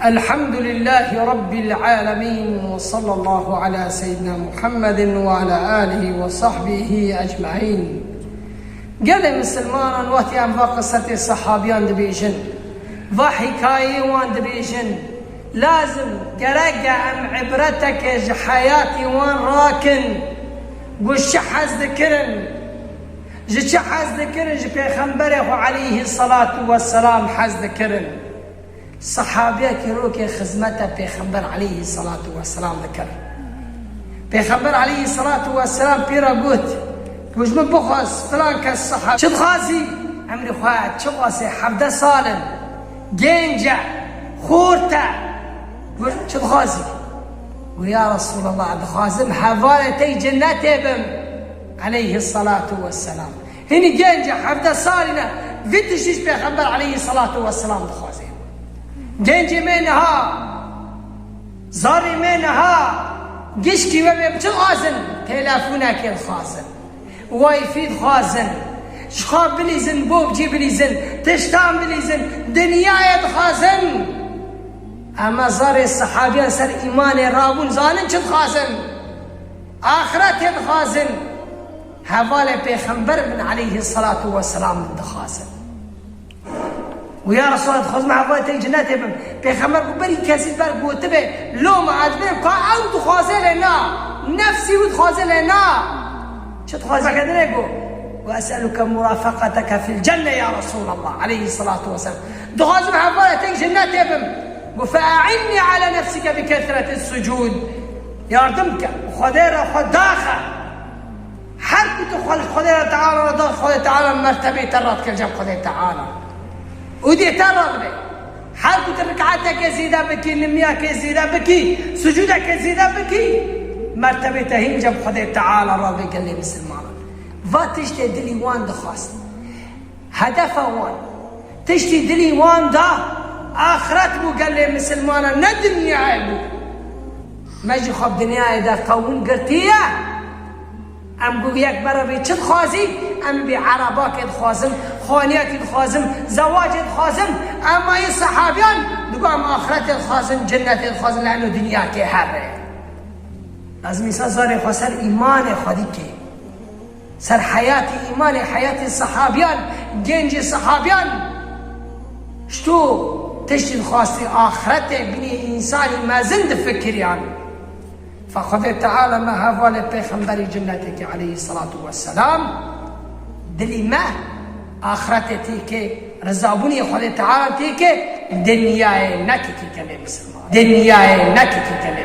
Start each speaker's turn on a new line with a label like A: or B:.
A: الحمد لله رب العالمين، وصلى الله على سيدنا محمد وعلى آله وصحبه أجمعين. قال مسلمان وقتی ام قصة صحابیان دبیجن و حکایه وان دبیجن لازم قرقة ام عبرتك حياتي وان راكن وش حز ذكرن جش حز ذكرن جي پیغمبره عليه الصلاة والسلام حز ذكرن صحابيه كروك خدمته پیغمبر عليه الصلاة والسلام ذكر پیغمبر عليه الصلاة والسلام بيرا قوت وش من بخص فلان كالصحابة شد خازي عمري خواهد شغاسي حبدا صالن جينجا خورتا شد خازي ويا رسول الله عبد خازم حوالتي جناتي بم عليه الصلاة والسلام هني جينجا حبدا صالنا فيتشيش بيغمبر عليه الصلاة والسلام بخازي جينجي منها زاري منها قشكي وبيبتل خازن تلافونك الخازن وايفيد خازن شخاب بليزن بوب جي بليزن تشتام بليزن دنيا خازن اما زار الصحابيان سر ايمان رابون زانن چد خازن آخرت خازن حوالي پیغمبر من عليه الصلاة والسلام من خازن ويا رسول الله خذ مع حوالي جنات ابن پیغمبر بري كسي بر قوتبه لو ما عدبهم كا او تخازن لنا نفسي وتخازن لنا شو تخازن كده نقول واسألك مرافقتك في الجنة يا رسول الله عليه الصلاة والسلام تخازن مع حوالي جنات ابن فأعني على نفسك بكثرة السجود يردمك وخدير خداخة حرب خدير تعالى رضا خدير تعالى المرتبة ترد كالجب خدير تعالى ودي ترد بي حرب ركعتك يزيدا بكي نمياك يزيدا بكي سجودك يزيدا بكي مرتبة تهين جب خدير تعالى رضي قال لي مسلمان فاتشتي دلي وان دخواست هدفه وان تشتي دلي وان ده آخرت بو قال لي مسلمانا ندنيا عيبو ما يجي خب دنيا إذا قوم قرتية أم قو يك برا بيتشد خازي أم بعرباك خازم خانيات خازم زواج خازم أما الصحابيان نقول أم آخرت خازم جنة خازم لأنه دنيا كي حره لازم يسا زاري خسر إيمان خديكي سر حياة إيمان حياة الصحابيان جنج الصحابيان شتو تشتي خاصي آخرته بني إنساني ما زند فكر يعني فخذ تعالى ما هفال بيخنبري جنتك عليه الصلاة والسلام دلي ما آخرته تيكي رزابوني خذ تعالى تيكي دنياي نكتي كلي مسلمان دنياي نكتي كلي